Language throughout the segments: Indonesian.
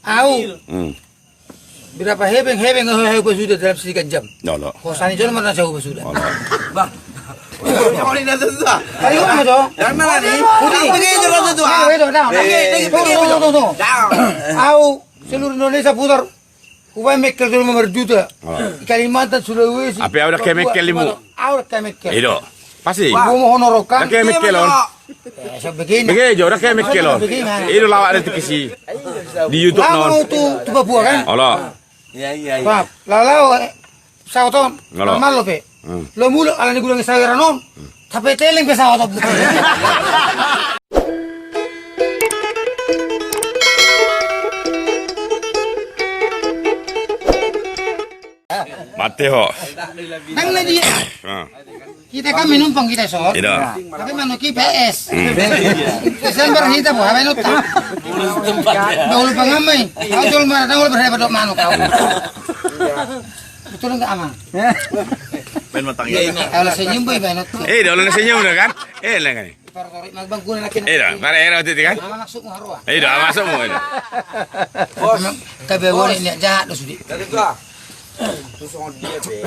Au. Berapa hebeng sudah dalam sedikit jam. No. Kosani jual mana jauh sudah. Bang. Jangan ini nanti tuh. Ayo mana jauh? Yang mana nih? Putih. Pergi dulu tuh. Tuh. Au seluruh Indonesia putar. Kubai mekel dulu merjuta. Kalimantan Sulawesi. Apa yang udah kayak mekel limu? Au kayak mekel. Itu. Pasti. Gua mau honorokan. Udah kayak mekel on. Begini. Begini udah kayak mekel on. Itu lawak ada kisi di YouTube non. Kamu tuh Papua kan? Allah. Iya. Pap, lalau sawoton. Ngalo. Normal lo pe. Lo mulu ala ni gulang sawiran non. Tapi teleng pe sawoton. Mateo. Nang na dia. Kita kan menumpang kita so. Tidak. Tapi manuki PS. Desember kita po, habay no ta. Dahulu pangamay. Kau jual mana? Dahulu berapa dok manu kau? Betul enggak aman? Main matang ya. Kalau senyum boy banget. Dah ulang senyum dah kan? Lah kan. Partori magbangkuna laki. Dah, para itu kan? Mama maksud mo harua. Dah masuk mo. Bos. Kabewon ini jahat do sudi. Dari tua. Susung dia be.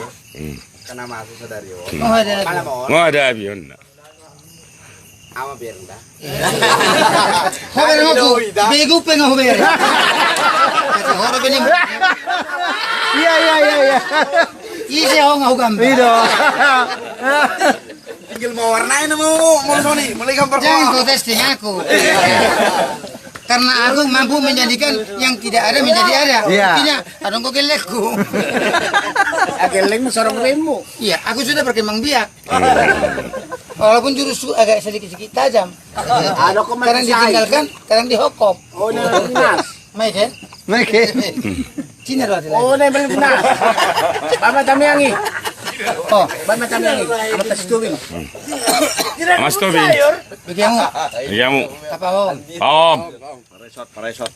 Karena masuk sadari yo. Oh ada. Mau ada avion. Ama biar dah. Hober mo ko. Bego pe nga hober. Kasi horo benim. Iya. Isi ako nga hugam. Bido. Tinggal mau warnain mau Sony, mulai gambar. Jangan kau testing aku. Karena aku mampu menjadikan yang tidak ada menjadi ada. Buktinya, adong kau kelekku. Ageleng sorong remu. Iya, aku sudah berkembang biak. Walaupun jurus agak sedikit-sedikit tajam. Kadang ditinggalkan, kadang dihokop. Oh, nas. Maiden? Cina loh. Oh, nih beli nas. Bama tamiangi. Oh, Bama tamiangi. Apa tas tubing? Mas Tobi. bagaimana? Kamu. Apa om? Om. Paresot.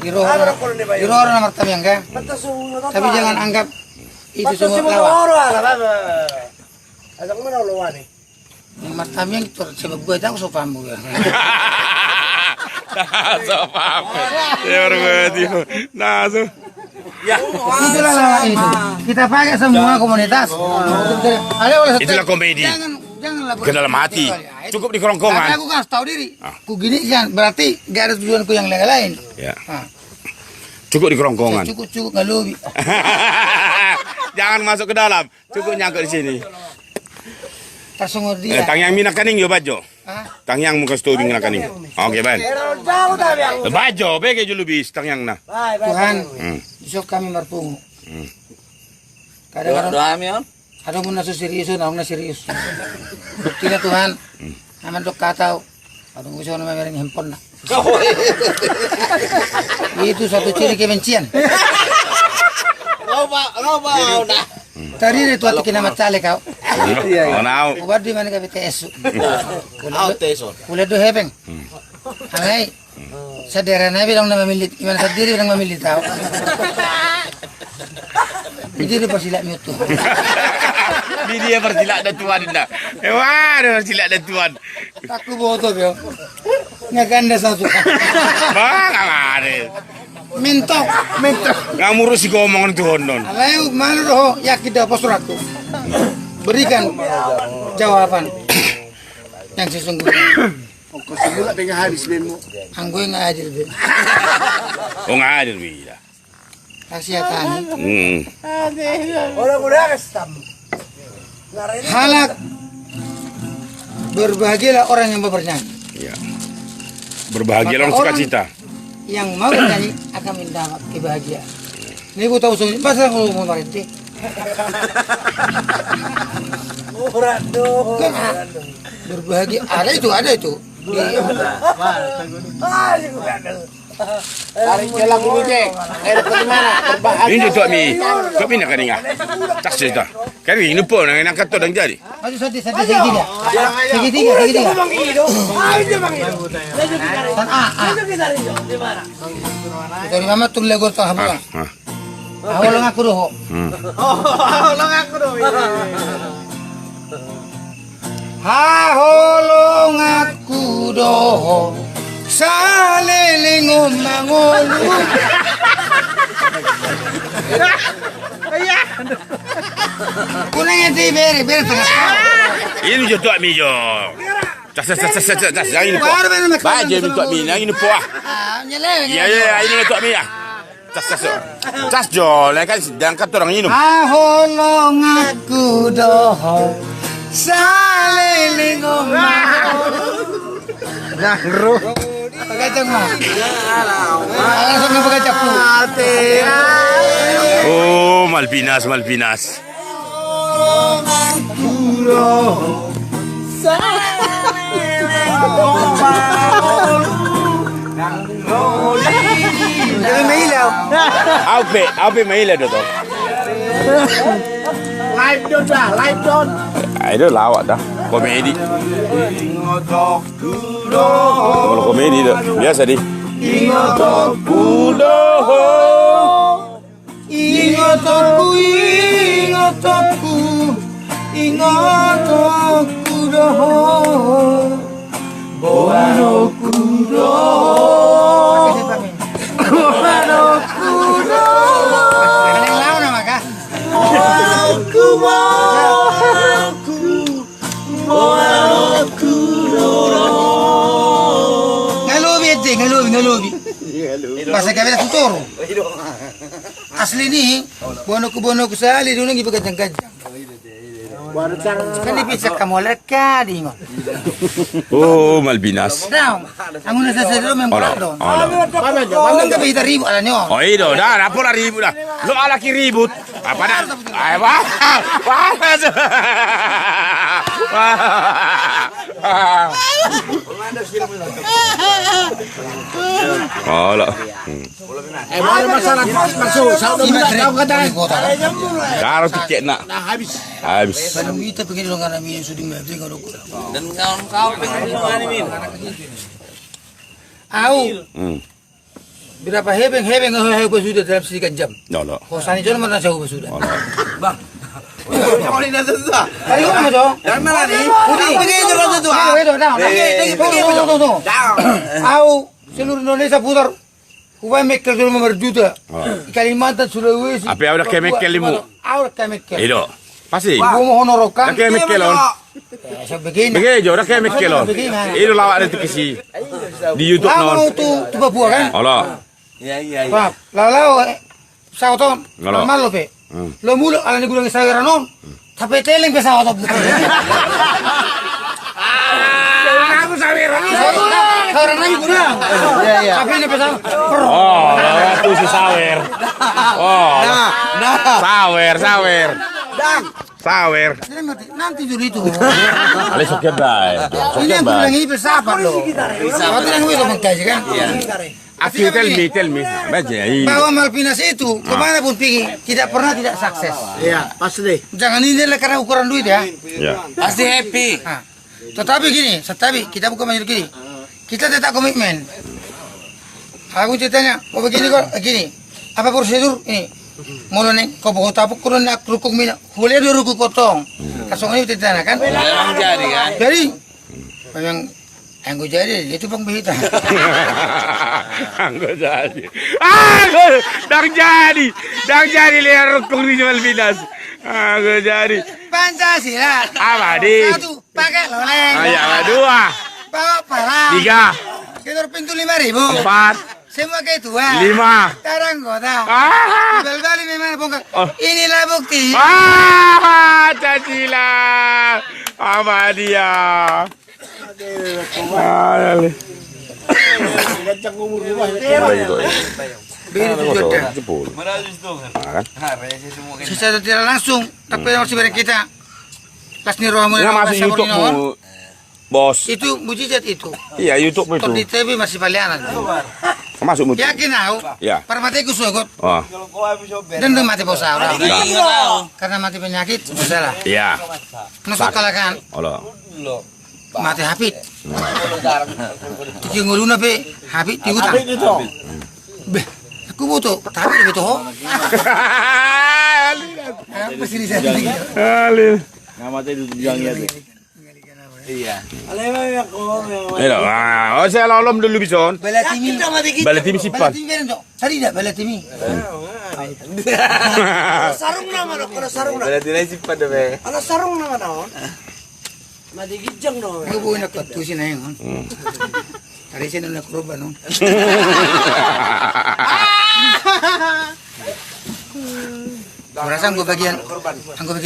Biro orang nomor yang kan? Tapi jangan anggap itu semua lawak. Yang martami yang sebab gue tahu so paham gue. So paham. Ya begitu. Nah, so. Ya. Itulah lawak itu. Kita pakai semua komunitas. Itulah komedi. Janganlah Ke dalam hati. Cukup di kerongkongan. Aku kan harus tahu diri. Ku gini kan berarti gak ada tujuanku yang lain. Ya. Cukup di kerongkongan. Cukup nggak lebih. Jangan masuk ke dalam. Cukup nyangkut di sini. Tersungguh dia. Tang yang mina kaning yo bajo. Tang yang muka stu mina kaning. Oke, ban. Bajo bege julu bis tang yang na. Tuhan, besok kami merpungu. Kadang-kadang ada pun nasu serius, naung na serius. Buktinya Tuhan, aman dok katau. Aduh bisa nama mereng handphone na. Itu satu ciri kebencian. Ngapa udah. Tadi itu hati kena macale kau. Oh, now. Ubar di mana kami TSU. Teson. Kuliah do hebeng. Angai. Sederhana bilang nama milit, gimana sendiri bilang memilih tahu. Itu dia persilak mutu. Dia bersilak dan tuan dah. Wah, bersilak dan tuan. Aku bodoh yo. Ngaganda satu. Bang, ada. Mentok. Ngamurus si ngomong itu honon. Alayu malu doh yakin dah posturatku. Berikan jawaban yang sesungguhnya. Kau semula dengan habis bemu. Anggo yang adil be. Oh, ngadir bila. Kasiatan. Orang udah kestam. Halak berbahagialah orang yang bernyanyi. Ya. Berbahagia orang suka cita. Yang mau bernyanyi akan mendapat kebahagiaan. Ini aku tahu sendiri. Pasal kalau mau berhenti. Berbahagia ada itu. Tarik jalan ini cek. Bagaimana? Ini tu mi. Kau mina kaning ah. Tak cerita. Kan ini pun nak kata dan jadi. Maju segitiga. Dari mama tuh lego tuh habuan. Awal ngaku doh. Holong aku doh. Saliling umangulu. Kunang iti beri tengah. Ini je tuak mi je. Tas. Yang ini puak. Baje mi tuak mi. Yang ini puak. Nyeleng. Ya, ini tuak mi ya. Tas jo. Lah kan sedang kat orang ini. Aholong aku doho. Saliling umangulu. Nah, ro. Pagkacang mo. Langsung na pagkacang po. Oh, Malpinas. Aupe mailaw to. Live doon. Itu lawak dah. Komedi. Kalau komedi dah biasa di. Ingotoku doho. Boanoku doho. Kaneng lao na maka. Ngalubi. Bahasa kami dah tutur. Asli ni, bono ku sali dulu ngi pagkajang-kajang. Kan bisa kamu leka di ngo. Oh, Malpinas. Now, ang una sa selo memang doon. Ang gabi ribu ala nyo. Oh, itu dah, apa lah ribut dah. Lo laki ribut. Apa dah? Wah. Alah. Mana masalah masuk. Kalau tiket nak. Habis. Bandung kita pengen lo ngana mi suding me pengen lo. Dan kau pengen ngani min. Au. Berapa hebeng sudah dalam sedikit jam. No. Kosan itu mana jauh sudah. Bang. Kau ini dah susah. Ayo kamu dong. Yang mana ni? Putih. Pergi terus tu. Tunggu. Au seluruh Indonesia putar. Kubai mekel dulu nomor juta. Kalimantan Sulawesi. Apa yang udah kemekel limu? Au kemekel. Itu. Pasti. Ibu mau honorokan. Dah kemekel on. Begini. Begitu, dah kemekel on. Itu lawak ada kesi di YouTube non. Kamu tu Papua kan? Allah. Ya. Pak, lalau sauton. Ngalo. Malo pe. Lo mulu ala ni gulang sayur non. Tapi teleng pe sauton. Aku sawer. Karena ni gulang. Iya. Tapi ni pe sauton. Oh, itu si sawer. Oh. Sawer. Sawer. Nanti juri itu. Ale sokep bai. Ini yang gulang ini pe sapat lo. Waktu yang itu mengkaji kan? Aki tell me. Baca. Bahwa Malpinas itu kemana pun pergi tidak pernah tidak sukses. Iya, pasti. Jangan nilai karena ukuran duit ya. Ya. Pasti happy. Nah, tetapi kita bukan menyuruh gini. Kita tetap komitmen. Aku ceritanya, begini kok, gini. Apa prosedur ini? Mula neng, kau bawa tapuk kurun nak rukuk minyak. Boleh dua rukuk potong. Kasong ini ceritanya kan? Memang jadi kan? Jadi, memang yang gue jadi itu bang berita. Anggo jadi. Dang jadi lihat rukuk di Malpinas. Anggo jadi. Pancasila. Apa di? Satu, pakai loleng. Ayah dua. Bawa pala. Tiga. Kedor pintu 5.000. Empat. Semua kayak tua. Lima. Sekarang kota. Ah. Bal-bali memang bongkar. Oh. Inilah bukti. Pancasila. Apa dia? Secara tidak langsung, tapi harus beri kita. Kelas ni roh Nggak masuk YouTube bos. Itu mujizat itu. Iya YouTube Kalau di itu. TV masih palianan. Masuk YouTube. Yakin aku? Ya. Permatiku sugot. Oh. Dan dia mati bosa orang. Nggak tahu. Karena mati penyakit, salah. Iya. Nusuk kalakan, Allah. mati hapit. Tiki nguluna pe, hapit di hutan. Beh, aku butuh, tapi lebih tuh. Apa sini saya? Alil. Nama tadi tujuannya. Iya. Ayo, oh saya lolom dulu bison. Bala timi. Bala timi Bala sipan. timi kan dok. Tadi dah bala timi. Sarung naman ako, kalau sarung na. Wala din ay sipad be. Ano sarung naman ako? Madigijang no. Aku bukan nak tusin aja kan. Tadi saya nak korban no. Kurasa anggo bagian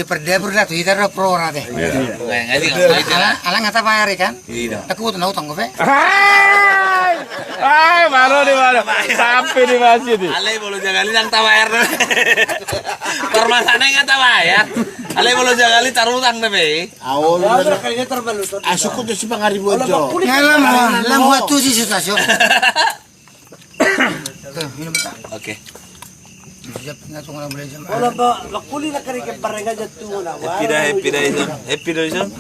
perdebur lah tuh kita ada pro nate. Alang ngata bayar kan? Aku butuh naut anggo be. Ay, baru di mana? Sampai di masjid ini. Alay bolo jagali nang tawayar. Permasana nga tawayar. Alay bolo jagali tarutang na be. Asuk ko si pangaribo ito. Ngalam lam waktu si situasi. Minum tak? Okay. Siap nggak tunggu boleh jam. Wala ba, makuli na kari kay parenga dyan tunguna. Happy dah ison.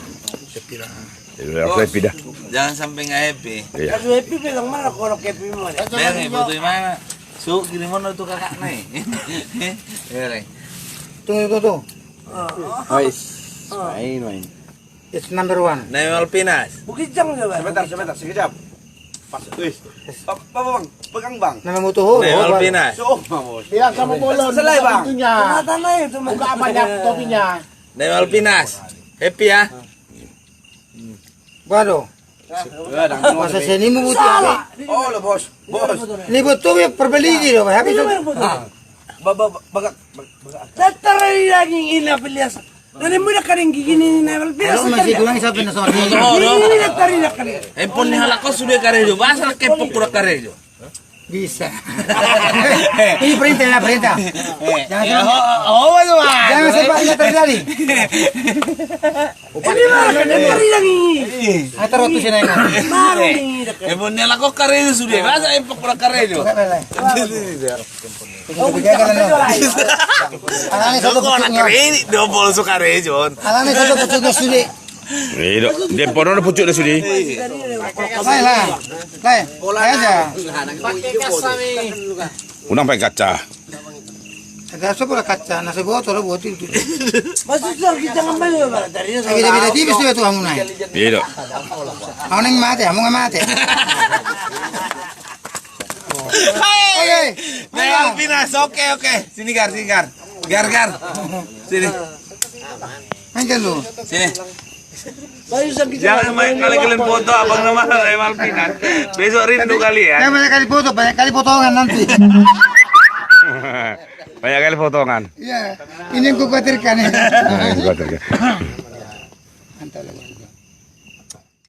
Aku pindah. Jangan sampai nggak happy. Iya. Kaso happy bilang mana ko happy mo. Bere, butuh mana? Su, kirim mana tuh kakak nih? Bere. Tunggu. Main. It's number 1. Nemal Pinas. Bukijang na ba? Sebentar, sekejap. Pas, bang, pegang bang. Nama mutuh. Nemal Pinas. Bilang sama bolon. Selay bang. Itunya. Tumata na yun. Buka banyak topinya. Nemal Pinas. Happy ya? Bado. Masa sini mu butuh apa? Oh, lo bos. Ini butuh ya perbeli gitu, habis itu. Bagak. Tataray laging inapilias. Nani mo na karing giginin na Pinas. Kalau masih kurang sampai na sama. Giginin na tarin na karing. Empon ni halako sudah karejo. Basa kepok kurang karejo. Bisa. Ini perintah. Jangan sampai ini terjadi. Ini mah tarin lagi. Atau waktu sini yang Marumi. Empon ni halako karejo sudah. Basa empok kurang karejo. Alangnya satu pucuknya. Double suka karejo. Alangnya satu pucuknya sudah. Iya, dia pono na pucuk na sudi. Lah. Aja. Unang pakai kaca. Ada sebelah kaca, nasi botol buat itu. Masuk lang kita ngambil ba? Dari na Lagi beda tipis tuh itu kamu naik. Iya, dok. Aku neng mati, kamu nggak mati. Oke. Nemal Pinas. Oke. Sini Gar. Gar. Sini. Main lu. Sini. Bayu sa kita. Jangan main kali kalian foto abang nama Nemal Pinas. Besok rindu kalian. Banyak kali potongan nanti. Banyak kali potongan. Iya, ini yang kukhawatirkan ya. Nah, itu kata dia. Mantap.